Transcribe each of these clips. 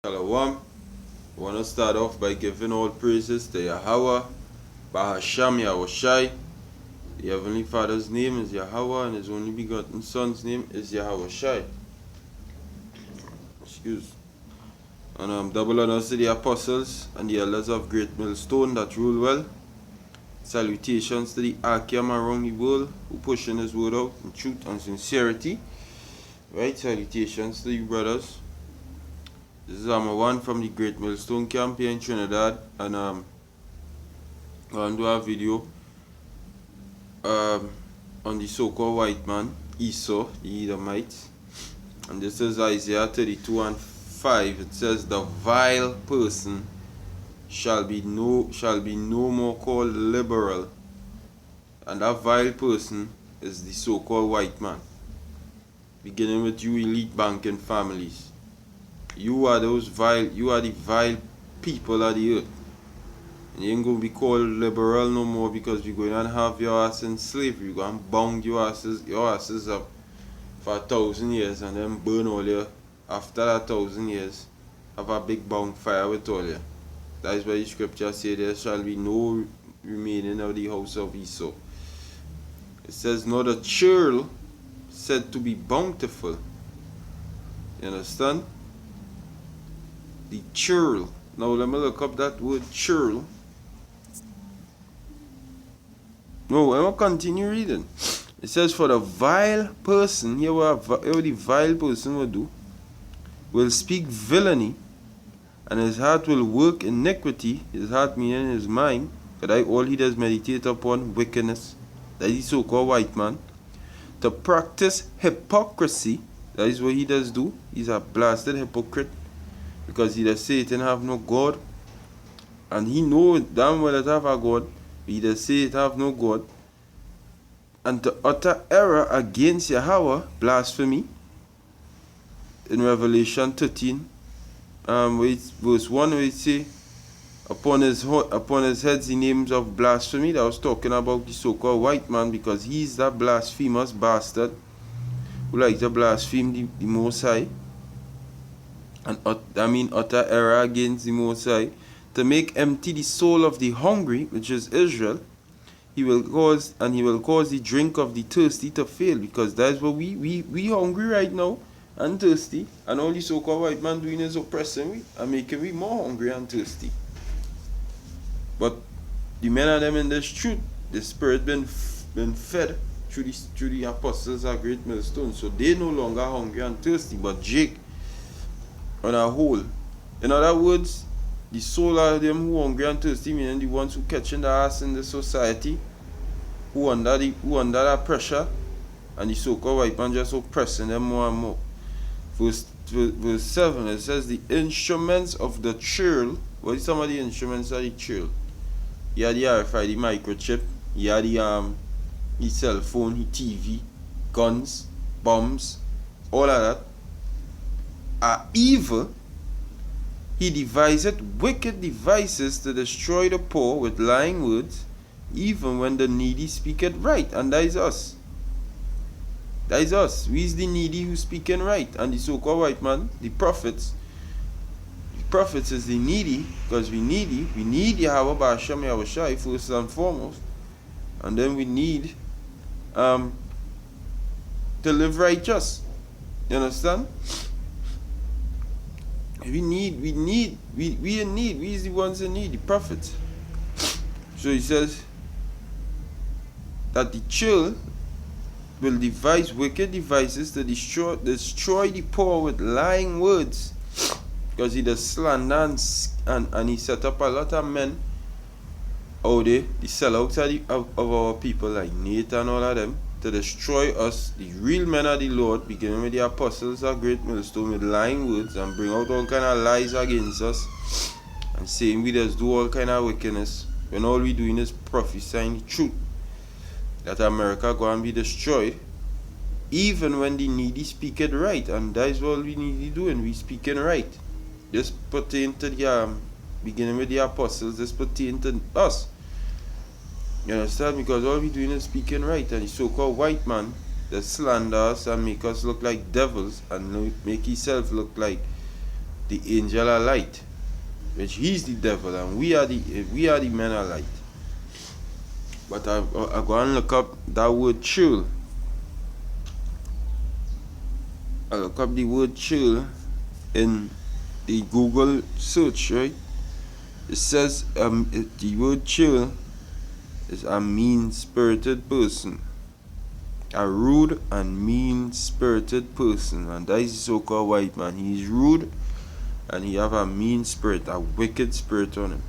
Shalom. I want to start off by giving all praises to Yahweh, Bahasham Yahushai. The Heavenly Father's name is Yahweh, and His only begotten Son's name is Yahushai. Excuse. And double honors to the apostles and the elders of Great Millstone that rule well. Salutations to the Akim around the world who pushing His word out in truth and sincerity. Right, salutations to you brothers. This is one from the Great Millstone camp here in Trinidad, and I'm going to do a video on the so-called white man, Esau, the Edomites. And this is Isaiah 32:5. It says, "The vile person shall be no more called liberal." And that vile person is the so-called white man. Beginning with you elite banking families. You are the vile people of the earth. And you ain't going to be called liberal no more, because we're going to have your ass in slavery. We're going to bound your asses up for 1,000 years and then burn all you. After that 1,000 years, have a big bonfire with all you. That is why the scripture says there shall be no remaining of the house of Esau. It says, "Now the Churl said to be bountiful." You understand? The Churl. Now let me look up that word Churl. No, I'm going to continue reading. It says, "For the vile person," here what the vile person will do, "will speak villainy, and his heart will work iniquity." His heart meaning his mind, that all he does meditate upon wickedness. That is so-called white man. "To practice hypocrisy," that is what he does do. He's a blasted hypocrite, because he does say it and have no God. And he know damn well it have a God. He does say it have no God. "And to utter error against Yahweh," blasphemy. In Revelation 13, verse 1, where it say, upon his heads the names of blasphemy. That was talking about the so-called white man, because he's that blasphemous bastard who likes to blaspheme the Most High. And utter error against the Most High. "To make empty the soul of the hungry," which is Israel. He will cause the drink of the thirsty to fail," because that's what we hungry right now and thirsty, and all the so-called white man doing is oppressing we and making we more hungry and thirsty. But the men of them in this truth, the spirit been fed through the apostles of Great Millstone, so they no longer hungry and thirsty, but Jake on a whole. In other words, the soul of them who hungry and thirsty, meaning the ones who catching the ass in the society, who under that pressure, and the so-called white man just oppressing them more and more. Verse 7, it says, "The instruments of the Churl." What is some of the instruments of the Churl? He had the RFID microchip, he had the cell phone, the TV, guns, bombs, all of that. "Are evil. He deviseth wicked devices to destroy the poor with lying words, even when the needy speaketh right." And that is us. That is us. We is the needy who speaking right. And the so-called white man, the prophets. The prophets is the needy, because we needy. We need Yahweh Ba'ashem Yahushai first and foremost. And then we need to live righteous. You understand? We in need. We is the ones in need, the prophets. So he says that the Churl will devise wicked devices to destroy the poor with lying words, because he does slander and he set up a lot of men out there, the sellouts of our people like Nate and all of them, to destroy us, the real men of the Lord, beginning with the apostles of Great Millstone, with lying words, and bring out all kind of lies against us, and saying we just do all kind of wickedness, when all we doing is prophesying the truth, that America going to be destroyed, even when the needy speak it right. And that is what we need to do, and we speaking right. This pertain to the beginning with the apostles, this pertain to us. You understand? Because all we doing is speaking right, and the so-called white man that slander us and make us look like devils, and make himself look like the angel of light, which he's the devil, and we are the men of light. But I go and look up that word Churl. I look up the word Churl in the Google search, right? It says the word Churl is a mean-spirited person, a rude and mean-spirited person, and that is the so-called white man. He is rude and he have a mean spirit, a wicked spirit on him.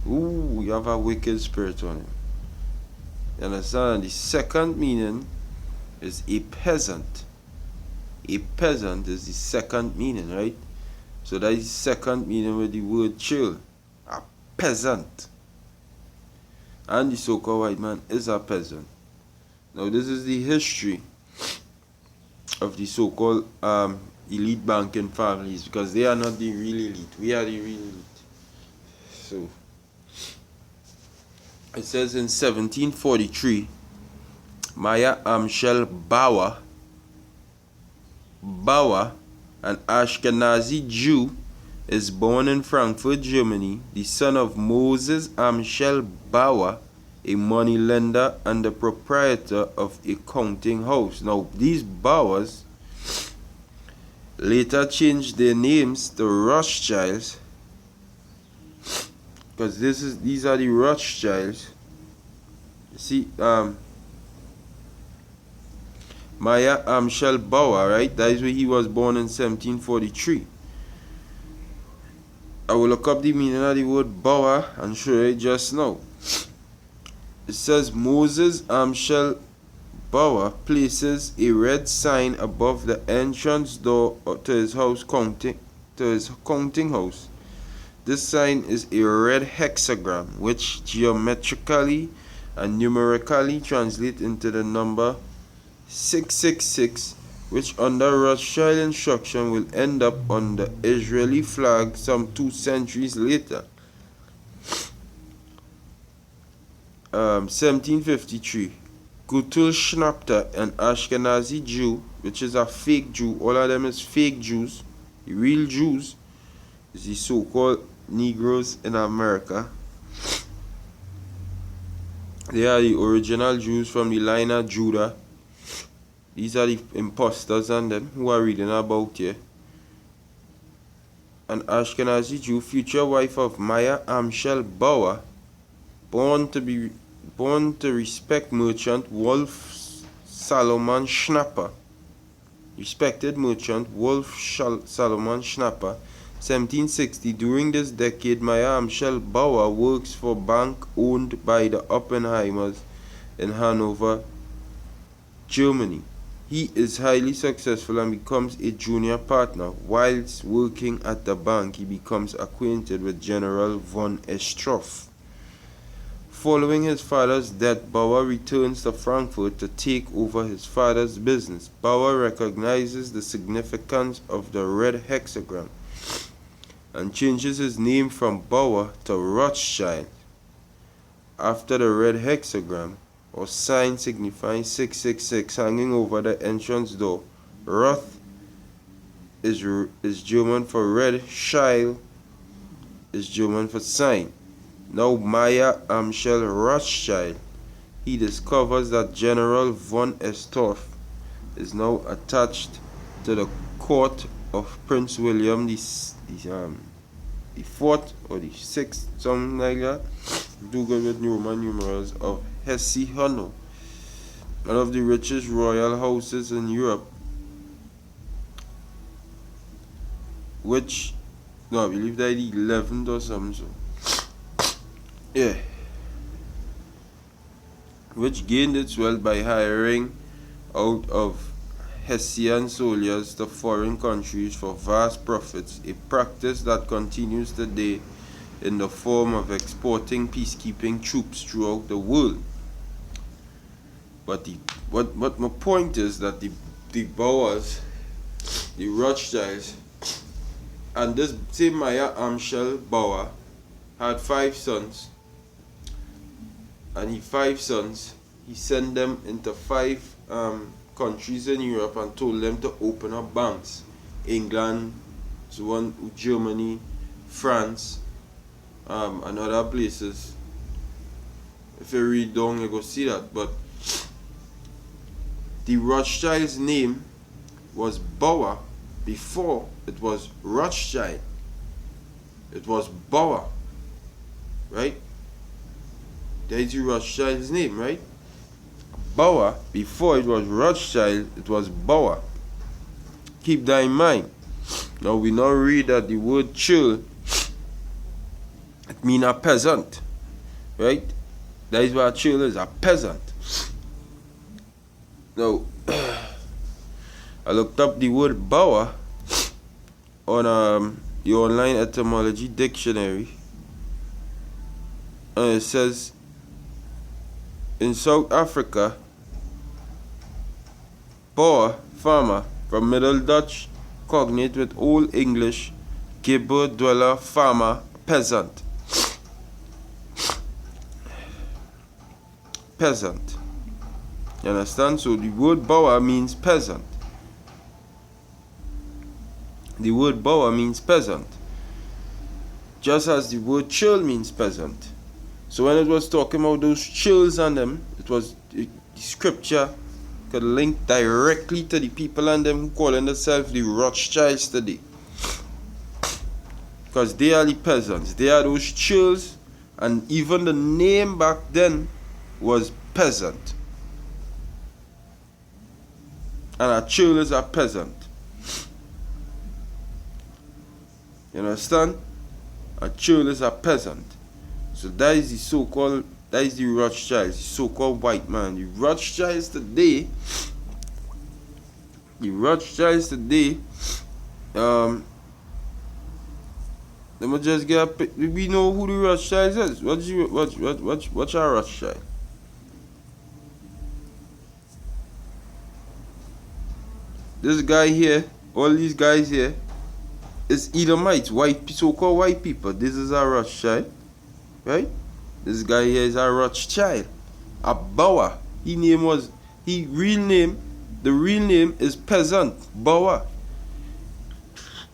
Ooh, you have a wicked spirit on him. You understand? The second meaning is a peasant. A peasant is the second meaning, right? So that is the second meaning with the word Churl. A peasant. And the so-called white man is a peasant. Now this is the history of the so-called elite banking families, because they are not the real elite. We are the real elite. So it says in 1743, Maya Amschel Bauer, an Ashkenazi Jew, is born in Frankfurt, Germany, the son of Moses Amschel Bauer, a moneylender and the proprietor of a counting house. Now, these Bauers later changed their names to Rothschilds, because these are the Rothschilds. You see, Maya Amschel Bauer, right? That is where he was born in 1743. I will look up the meaning of the word Bauer and show it just now. It says Moses Amschel Bauer places a red sign above the entrance door to his counting house. This sign is a red hexagram, which geometrically and numerically translates into the number 666, which under Rothschild instruction will end up on the Israeli flag some 2 centuries later. 1753, Gutul Schnapter, an Ashkenazi Jew, which is a fake Jew. All of them is fake Jews. The real Jews is the so-called Negroes in America. They are the original Jews from the line of Judah. These are the imposters and them who are reading about here. An Ashkenazi Jew, future wife of Maya Amschel Bauer, born to respect merchant Wolf Salomon Schnapper. Respected merchant Wolf Salomon Schnapper, 1760. During this decade, Maya Amschel Bauer works for bank owned by the Oppenheimers in Hanover, Germany. He is highly successful and becomes a junior partner. Whilst working at the bank, he becomes acquainted with General von Estroff. Following his father's death, Bauer returns to Frankfurt to take over his father's business. Bauer recognizes the significance of the red hexagram and changes his name from Bauer to Rothschild. After the red hexagram, or sign signifying 666 hanging over the entrance door, Roth is German for red, Scheil is German for sign. Now Maya Amschel Rothschild, he discovers that General von Estorff is now attached to the court of Prince William the 4th or the 6th, something like that. Do good with Roman numerals of Hesse-Hanau, one of the richest royal houses in Europe, which, no, I believe that the 11th or something. Yeah, which gained its wealth by hiring out of Hessian soldiers to foreign countries for vast profits, a practice that continues today in the form of exporting peacekeeping troops throughout the world. But what my point is that the Bauers, the Rothschilds, and this same Maya Amschel Bauer had 5 sons. And he sent them into 5 countries in Europe and told them to open up banks. England, So one Germany, France, and other places. If you read down, you go see that. But the Rothschild's name was Bauer before it was Rothschild. It was Bauer, right? That is the Rothschild's name, right? Bauer, before it was Rothschild, it was Bauer. Keep that in mind. Now we now read that the word Churl, it means a peasant, right? That is what Churl is, a peasant. Now, I looked up the word Bauer on the online etymology dictionary, and it says in South Africa, Boer, farmer, from Middle Dutch, cognate with Old English, gibber, dweller, farmer, peasant. Peasant. You understand? So the word Boer means peasant. The word Boer means peasant, just as the word Churl means peasant. So when it was talking about those churls and them, it was the scripture could link directly to the people and them who calling themselves the Rothschilds today, because they are the peasants. They are those churls, and even the name back then was peasant. And a churl is a peasant. You understand? A churl is a peasant. So that is the so-called, that is the Rothschilds, the so-called white man. The Rothschilds today, let me just get a pic. We know who the Rothschilds is. What's our Rothschild? This guy here, all these guys here, is Edomites, white, so-called white people. This is a Rothschild, right? This guy here is a Rothschild, a Bauer. The real name is peasant, Bauer.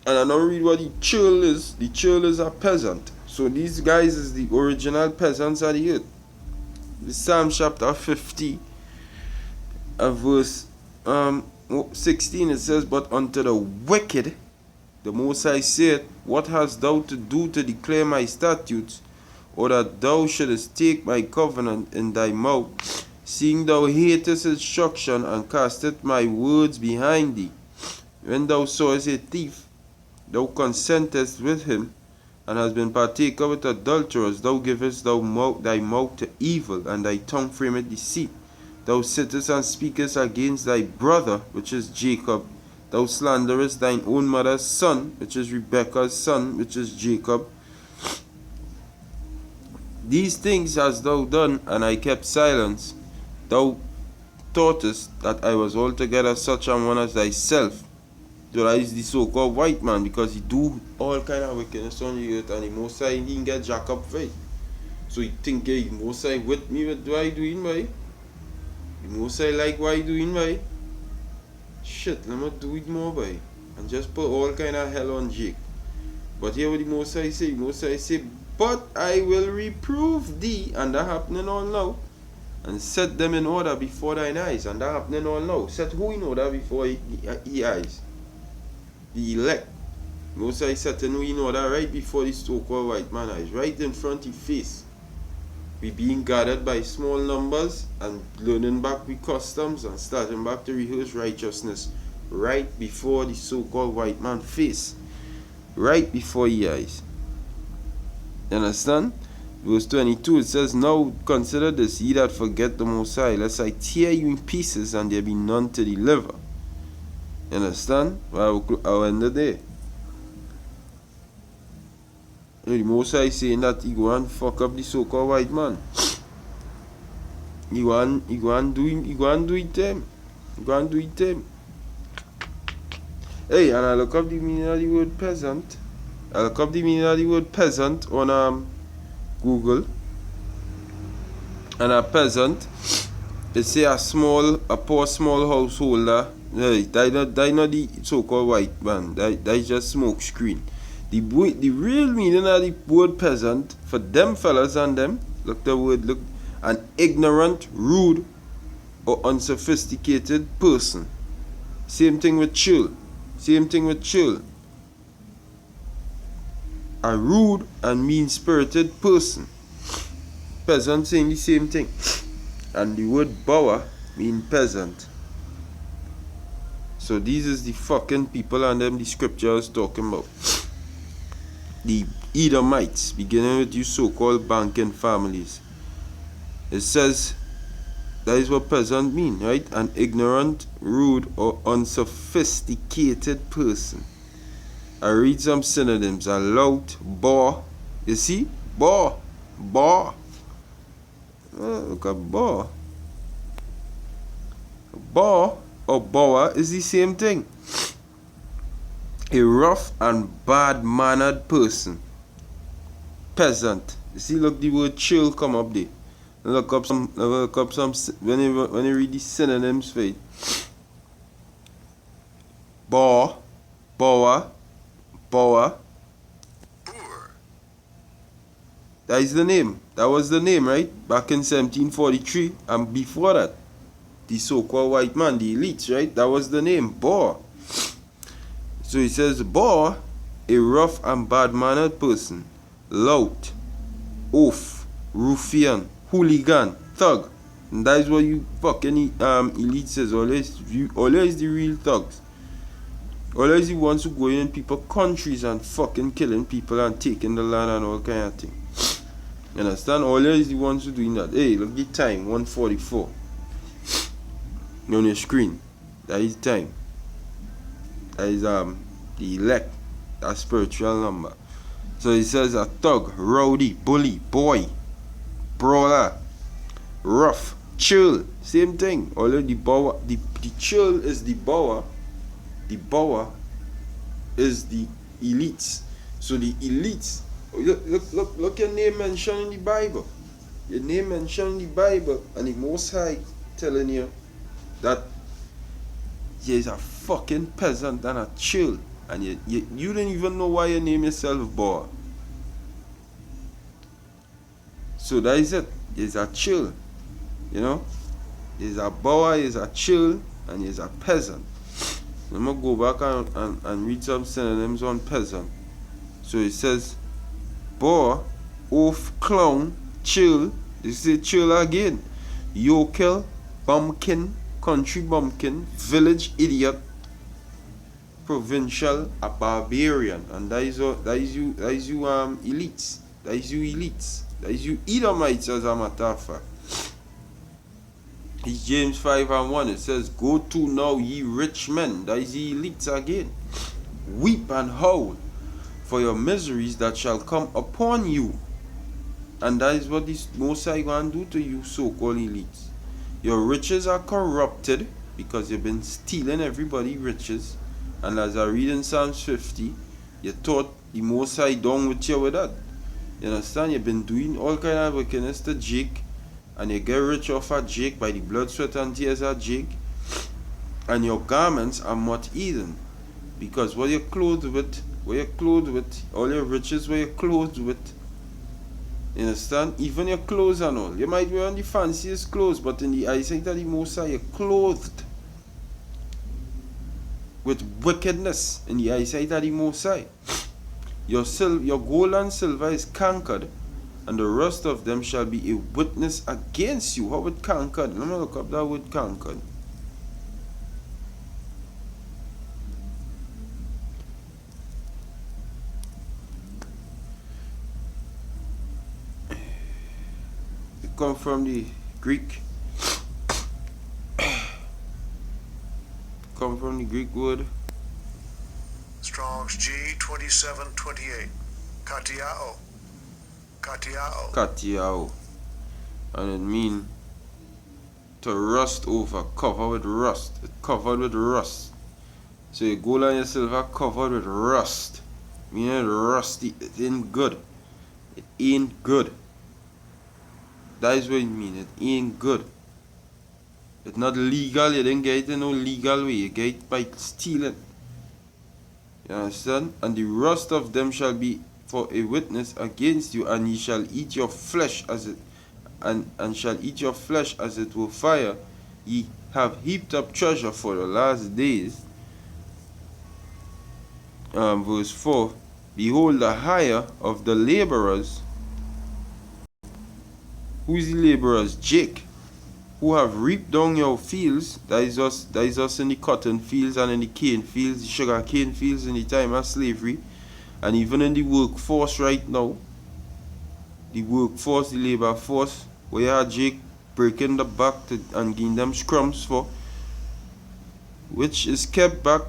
And I don't read what the Churl is. The Churl is a peasant. So these guys is the original peasants of the earth. The Psalm chapter 50, verse 16, it says, "But unto the wicked, the Most High saith, What hast thou to do to declare my statutes, or that thou shouldest take my covenant in thy mouth, seeing thou hatest instruction, and castest my words behind thee? When thou sawest a thief, thou consentest with him, and hast been partaker with adulterers. Thou givest thy mouth to evil, and thy tongue frameth deceit. Thou sittest and speakest against thy brother, which is Jacob. Thou slanderest thine own mother's son, which is Rebekah's son, which is Jacob. These things hast thou done, and I kept silence. Thou thoughtest that I was altogether such an one as thyself." So that is the so-called white man, because he do all kind of wickedness on the earth, and the Most High he didn't get jack up for it. So he think, hey, the Most High with me, what do I doing, boy? The Most High like what I doing, boy? Shit, let me do it more, boy. And just put all kind of hell on Jake. But here what the Most High say, "But I will reprove thee," and that happening all now, "and set them in order before thine eyes," and that happening all now. Set who in order before his eyes? The elect. Most High setting who in order right before the so-called white man eyes, right in front of his face. We being gathered by small numbers and learning back with customs and starting back to rehearse righteousness right before the so-called white man face, right before his eyes. You understand? Verse 22, it says, "Now consider this, ye that forget the Most High, lest I tear you in pieces, and there be none to deliver." You understand? Well, I'll end it there. The Most High saying that he go and fuck up the so-called white man. He go and do it to him. Hey, and I look up the meaning of the word peasant. I look up the meaning of the word peasant on Google. And a peasant, they say a poor small householder Hey, that not the so-called white man. That is just smoke screen. The real meaning of the word peasant for them fellas and them, look the word, look, an ignorant, rude, or unsophisticated person. Same thing with Churl. Same thing with Churl. A rude and mean-spirited person. Peasant saying the same thing. And the word bower mean peasant. So these is the fucking people and them the scripture is talking about. The Edomites, beginning with you so-called banking families. It says that is what peasant mean, right? An ignorant, rude, or unsophisticated person. I read some synonyms. A lout, boor. You see? Boor. Boor. Oh, look at boor. Boor or bower is the same thing. A rough and bad-mannered person. Peasant. You see, look, the word Churl come up there. Look up some when you read the synonyms for it. Boor, bower, bower. That is the name. That was the name, right? Back in 1743 and before that. The so-called white man, the elites, right? That was the name, boor. So it says, boor, a rough and bad-mannered person, lout, oaf, ruffian, hooligan, thug. And that is what you fucking elite says. Always the real thugs. Always the ones who go in people's countries and fucking killing people and taking the land and all kind of thing. You understand? Always the ones who doing that. Hey, look the time, 1:44. On your screen. That is time. That is the elect, that spiritual number. So it says a thug, rowdy, bully, boy, brawler, rough, Churl, same thing. Although the bower, the Churl is the bower is the elites. So the elites, look your name mentioned in the Bible. Your name mentioned in the Bible, and the Most High telling you that you're a fucking peasant and a Churl, and you don't even know why you name yourself bower. So that is it. He's a Churl, you know. He's a bower, he's a Churl, and he's a peasant. I'm gonna go back and read some synonyms on peasant. So it says boar, oaf, clown, Churl. You say Churl again. Yokel, bumpkin, country bumpkin, village idiot, provincial, a barbarian. And that is you elites. That is you elites. That is you Edomites, as a matter of fact. It's James 5:1. It says, go to now, ye rich men. That is the elites again. Weep and howl for your miseries that shall come upon you. And that is what this Most High going to do to you, so-called elites. Your riches are corrupted because you've been stealing everybody's riches. And as I read in Psalms 50, you thought the Most High done with you with that. You understand? You've been doing all kind of wickedness to Jake, and you get rich off of Jake by the blood, sweat, and tears of Jake. And your garments are not eaten, because what you're clothed with, all your riches, what you're clothed with. You understand? Even your clothes and all. You might wear on the fanciest clothes, but in the eyesight of the Most High, you're clothed with wickedness in the eyesight of the Most High. Your gold and silver is cankered, and the rest of them shall be a witness against you. How it cankered? Let me look up that word cankered. It comes from the Greek. Come from the Greek word Strong's G 2728. Katiao. katiao, and it means to rust over, cover with rust. It's covered with rust. So your gold and your silver covered with rust, meaning rusty. It ain't good. It ain't good. That is what it means. It ain't good. It's not legal. You didn't get it in no legal way. You get it by stealing. You understand? And the rest of them shall be for a witness against you, and ye shall eat your flesh as it and shall eat your flesh as it were fire. Ye have heaped up treasure for the last days. Verse 4. Behold, the hire of the laborers. Who is the laborers? Jake, who have reaped down your fields. That is us in the cotton fields and in the cane fields, the sugar cane fields in the time of slavery, and even in the workforce right now. The workforce, the labor force, where you have Jake breaking the back and giving them scrums for, which is kept back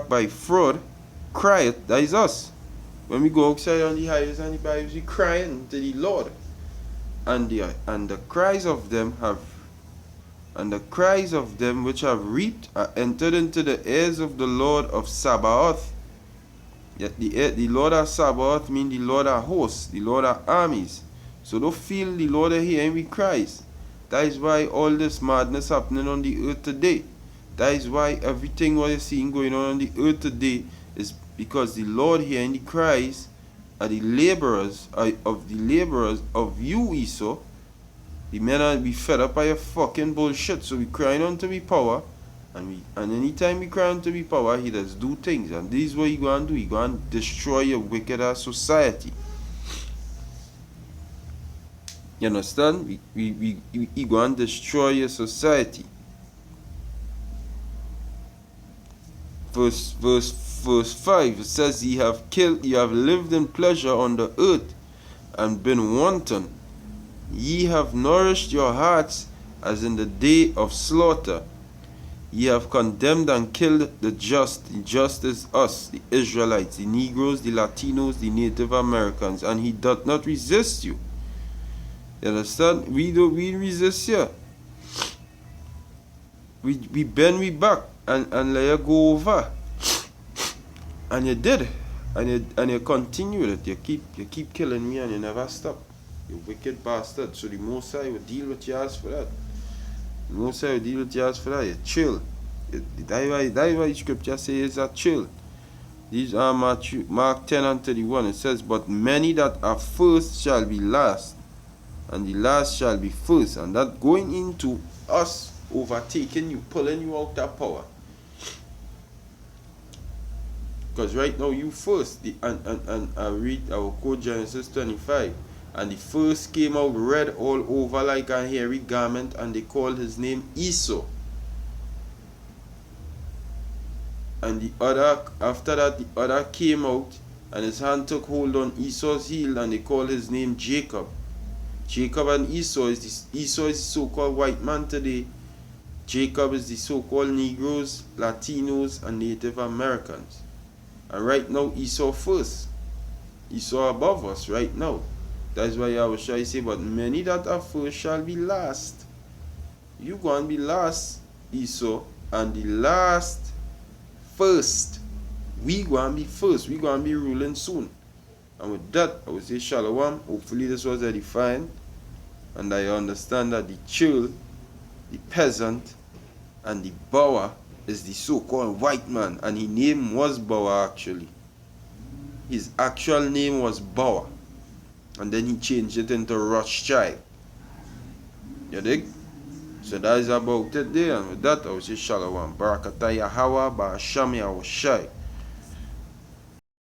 by fraud, crieth. That is us. When we go outside on the highways and the byways, we crying to the Lord, and the cries of them which have reaped are entered into the ears of the Lord of Sabaoth. Yet the Lord of Sabaoth mean the Lord of hosts, the Lord of armies. So don't feel the Lord of hearing we cries. That is why all this madness happening on the earth today. That is why everything what you're seeing going on the earth today is because the Lord hearing the cries of the laborers of you, Esau. The men are be fed up by your fucking bullshit. So we crying unto me power. And anytime we cry unto me power, he does do things. And this is what he go and do. He go and destroy your wicked ass society. You understand? He go and destroy your society. Verse 5, it says, ye have lived in pleasure on the earth, and been wanton. Ye have nourished your hearts as in the day of slaughter. Ye have condemned and killed the just. The just is us, the Israelites, the Negroes, the Latinos, the Native Americans, and he doth not resist you. You understand? We resist you. We bend we back and let you go over. And you did. And you continued it. You keep killing me and you never stop. You wicked bastard. So the Most High will deal with you as for that. The Most High will deal with you as for that. You chill. That's why the scripture says that chill. These are Mark 10 and 31. It says, but many that are first shall be last, and the last shall be first. And that going into us overtaking you, pulling you out of power. Because right now you first. And I read our quote Genesis 25. And the first came out red all over like a hairy garment, and they called his name Esau. And the other, after that, the other came out, and his hand took hold on Esau's heel, and they called his name Jacob. Jacob and Esau is the so-called white man today. Jacob is the so-called Negroes, Latinos, and Native Americans. And right now, Esau first. Esau above us right now. That's why I was trying to say, but many that are first shall be last. You going to be last, Esau, and the last first. We going to be first. We going to be ruling soon. And with that, I would say Shalom. Hopefully this was edifying. And I understand that the Churl, the peasant, and the Boer is the so-called white man. And his name was Boer actually. His actual name was Boer. And then he changed it into Rothschild. You dig? So that is about it there. And with that, I will say Shalom. Barakatah Yahweh, Ba'asham Yahushai.